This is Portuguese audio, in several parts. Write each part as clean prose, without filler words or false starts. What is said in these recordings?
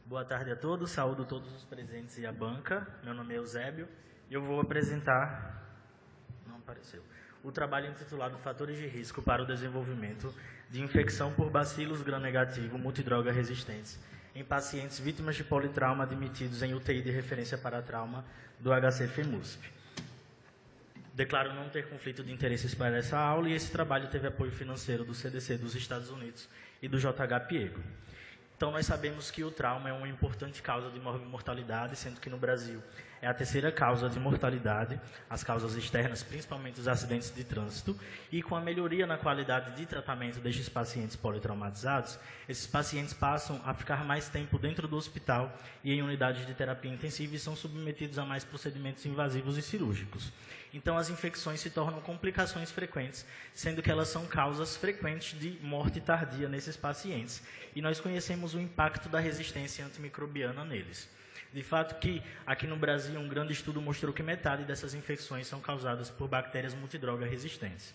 Boa tarde a todos, saúdo todos os presentes e a banca. Meu nome é Eusébio e eu vou apresentar, não apareceu, o trabalho intitulado Fatores de Risco para o Desenvolvimento de Infecção por Bacilos Gram-negativo multidroga resistentes em pacientes vítimas de politrauma admitidos em UTI de referência para trauma do HC-FEMUSP. Declaro não ter conflito de interesses para essa aula e esse trabalho teve apoio financeiro do CDC dos Estados Unidos e do JH Piego. Então, nós sabemos que o trauma é uma importante causa de morbimortalidade, sendo que no Brasil é a terceira causa de mortalidade, as causas externas, principalmente os acidentes de trânsito, e com a melhoria na qualidade de tratamento destes pacientes politraumatizados, esses pacientes passam a ficar mais tempo dentro do hospital e em unidades de terapia intensiva e são submetidos a mais procedimentos invasivos e cirúrgicos. Então, as infecções se tornam complicações frequentes, sendo que elas são causas frequentes de morte tardia nesses pacientes. E nós conhecemos o impacto da resistência antimicrobiana neles. De fato que, aqui no Brasil, um grande estudo mostrou que metade dessas infecções são causadas por bactérias multidroga resistentes.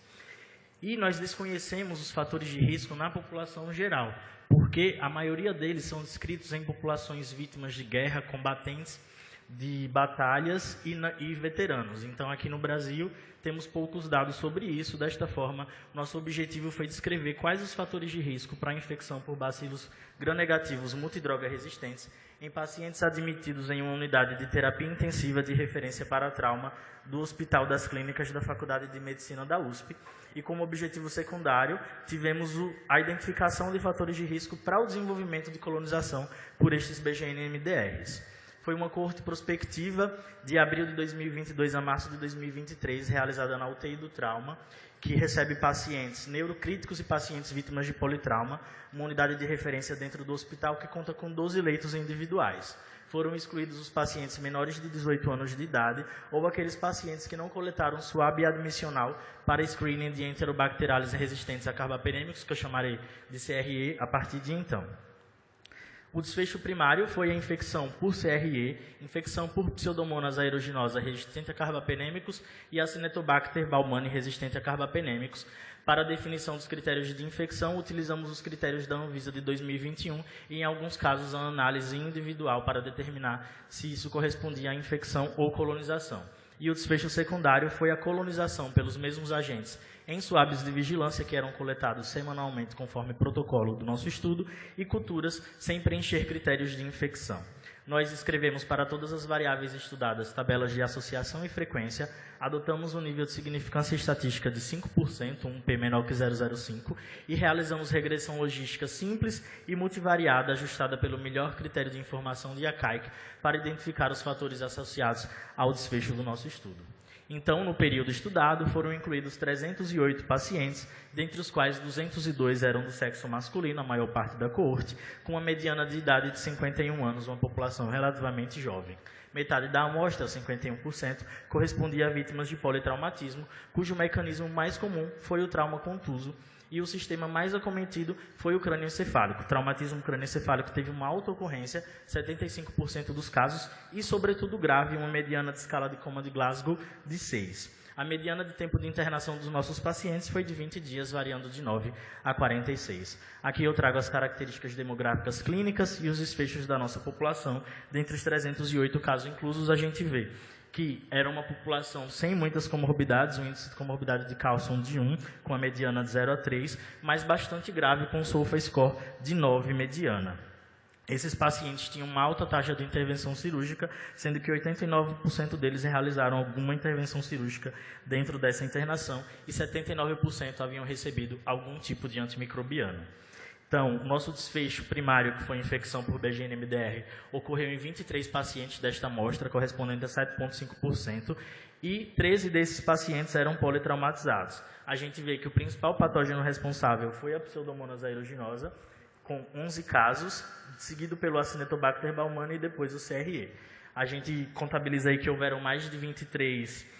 E nós desconhecemos os fatores de risco na população geral, porque a maioria deles são descritos em populações vítimas de guerra, combatentes de batalhas e veteranos. Então, aqui no Brasil, temos poucos dados sobre isso. Desta forma, nosso objetivo foi descrever quais os fatores de risco para a infecção por bacilos gram-negativos multidroga resistentes em pacientes admitidos em uma unidade de terapia intensiva de referência para trauma do Hospital das Clínicas da Faculdade de Medicina da USP. E como objetivo secundário, tivemos a identificação de fatores de risco para o desenvolvimento de colonização por estes BGN-MDRs. Foi uma coorte prospectiva de abril de 2022 a março de 2023, realizada na UTI do trauma, que recebe pacientes neurocríticos e pacientes vítimas de politrauma, uma unidade de referência dentro do hospital que conta com 12 leitos individuais. Foram excluídos os pacientes menores de 18 anos de idade ou aqueles pacientes que não coletaram suave admissional para screening de enterobacteriales resistentes a carbapenêmicos, que eu chamarei de CRE a partir de então. O desfecho primário foi a infecção por CRE, infecção por Pseudomonas aeruginosa resistente a carbapenêmicos e a Acinetobacter baumannii resistente a carbapenêmicos. Para a definição dos critérios de infecção, utilizamos os critérios da Anvisa de 2021 e, em alguns casos, a análise individual para determinar se isso correspondia à infecção ou colonização. E o desfecho secundário foi a colonização pelos mesmos agentes em swabs de vigilância que eram coletados semanalmente conforme protocolo do nosso estudo e culturas sem preencher critérios de infecção. Nós escrevemos para todas as variáveis estudadas tabelas de associação e frequência, adotamos um nível de significância estatística de 5%, um P menor que 0,05, e realizamos regressão logística simples e multivariada ajustada pelo melhor critério de informação de ACAIC para identificar os fatores associados ao desfecho do nosso estudo. Então, no período estudado, foram incluídos 308 pacientes, dentre os quais 202 eram do sexo masculino, a maior parte da coorte, com uma mediana de idade de 51 anos, uma população relativamente jovem. Metade da amostra, 51%, correspondia a vítimas de politraumatismo, cujo mecanismo mais comum foi o trauma contuso, e o sistema mais acometido foi o crânioencefálico. O traumatismo crânioencefálico teve uma alta ocorrência, 75% dos casos, e, sobretudo, grave, uma mediana de escala de coma de Glasgow de 6. A mediana de tempo de internação dos nossos pacientes foi de 20 dias, variando de 9 a 46. Aqui eu trago as características demográficas clínicas e os desfechos da nossa população. Dentre os 308 casos inclusos, a gente vê que era uma população sem muitas comorbidades, um índice de comorbidade de Carlson de 1, com a mediana de 0 a 3, mas bastante grave, com SOFA score de 9 mediana. Esses pacientes tinham uma alta taxa de intervenção cirúrgica, sendo que 89% deles realizaram alguma intervenção cirúrgica dentro dessa internação e 79% haviam recebido algum tipo de antimicrobiano. Então, o nosso desfecho primário, que foi infecção por BGN-MDR, ocorreu em 23 pacientes desta amostra, correspondente a 7,5%, e 13 desses pacientes eram politraumatizados. A gente vê que o principal patógeno responsável foi a Pseudomonas aeruginosa, com 11 casos, seguido pelo Acinetobacter baumannii e depois o CRE. A gente contabiliza aí que houveram mais de 23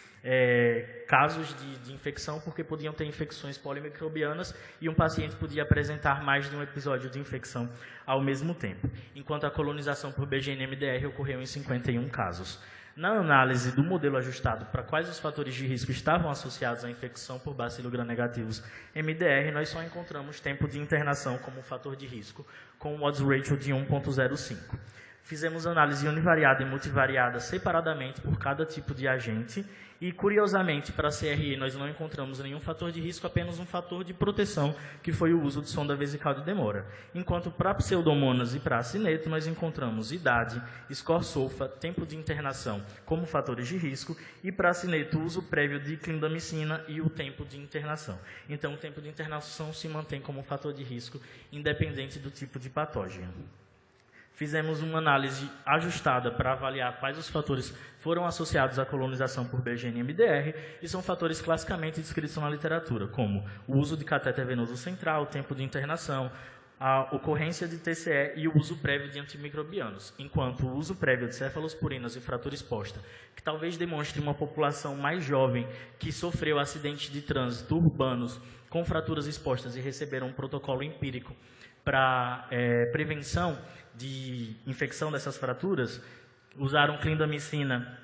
casos de infecção, porque podiam ter infecções polimicrobianas e um paciente podia apresentar mais de um episódio de infecção ao mesmo tempo, enquanto a colonização por BGN-MDR ocorreu em 51 casos. Na análise do modelo ajustado para quais os fatores de risco estavam associados à infecção por bacilo gram-negativos MDR, nós só encontramos tempo de internação como fator de risco, com um odds ratio de 1,05. Fizemos análise univariada e multivariada separadamente por cada tipo de agente e, curiosamente, para a CRE nós não encontramos nenhum fator de risco, apenas um fator de proteção, que foi o uso de sonda vesical de demora. Enquanto para pseudomonas e para acineto nós encontramos idade, score SOFA, tempo de internação como fatores de risco e para acineto o uso prévio de clindamicina e o tempo de internação. Então, o tempo de internação se mantém como fator de risco, independente do tipo de patógeno. Fizemos uma análise ajustada para avaliar quais os fatores foram associados à colonização por BGN-MDR e são fatores classicamente descritos na literatura, como o uso de catéter venoso central, o tempo de internação, a ocorrência de TCE e o uso prévio de antimicrobianos, enquanto o uso prévio de cefalosporinas e fratura exposta, que talvez demonstre uma população mais jovem que sofreu acidentes de trânsito urbanos com fraturas expostas e receberam um protocolo empírico para prevenção de infecção dessas fraturas, usaram clindamicina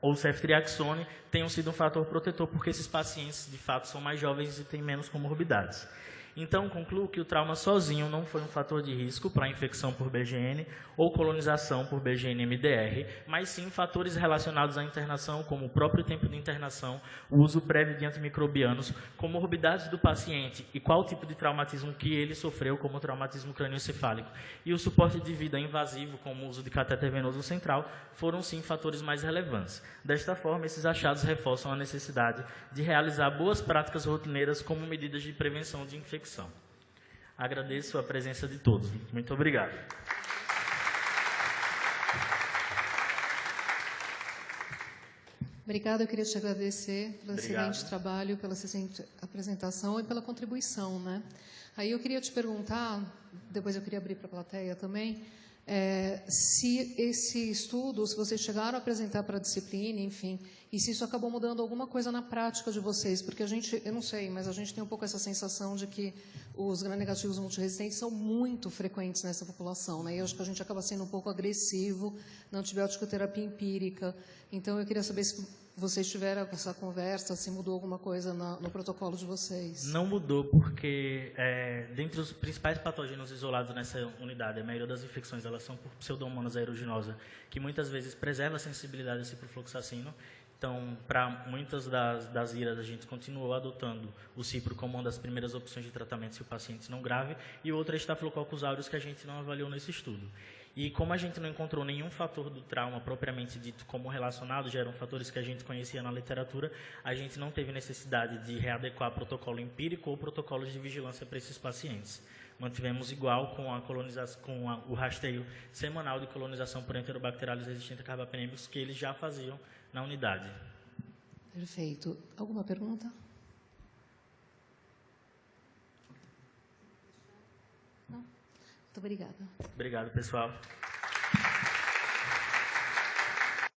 ou ceftriaxone, tenham sido um fator protetor, porque esses pacientes, de fato, são mais jovens e têm menos comorbidades. Então, concluo que o trauma sozinho não foi um fator de risco para a infecção por BGN ou colonização por BGN-MDR, mas sim fatores relacionados à internação, como o próprio tempo de internação, o uso prévio de antimicrobianos, comorbidades do paciente e qual tipo de traumatismo que ele sofreu, como o traumatismo crânioencefálico, e o suporte de vida invasivo, como o uso de catéter venoso central, foram sim fatores mais relevantes. Desta forma, esses achados reforçam a necessidade de realizar boas práticas rotineiras como medidas de prevenção de infecção. Agradeço a presença de todos. Muito obrigado. Obrigada, eu queria te agradecer pelo excelente trabalho, pela excelente apresentação e pela contribuição, né? Aí eu queria te perguntar, depois eu queria abrir para a plateia também, se esse estudo, se vocês chegaram a apresentar para a disciplina, enfim, e se isso acabou mudando alguma coisa na prática de vocês, porque a gente, eu não sei, mas a gente tem um pouco essa sensação de que os gram-negativos multiresistentes são muito frequentes nessa população, né? E eu acho que a gente acaba sendo um pouco agressivo na antibiótico-terapia empírica. Então, eu queria saber se vocês tiveram essa conversa, se mudou alguma coisa no protocolo de vocês. Não mudou, porque dentre os principais patógenos isolados nessa unidade, a maioria das infecções elas são por pseudomonas aeruginosa, que muitas vezes preserva a sensibilidade a ciprofloxacino. Então, para muitas das IRAs, a gente continuou adotando o cipro como uma das primeiras opções de tratamento se o paciente não grave, e outra é Staphylococcus aureus, que a gente não avaliou nesse estudo. E como a gente não encontrou nenhum fator do trauma propriamente dito como relacionado, já eram fatores que a gente conhecia na literatura, a gente não teve necessidade de readequar protocolo empírico ou protocolos de vigilância para esses pacientes. Mantivemos igual com a colonização, o rastreio semanal de colonização por enterobacteriales resistentes a carbapenêmicos que eles já faziam na unidade. Perfeito. Alguma pergunta? Não? Muito obrigada. Obrigado, pessoal.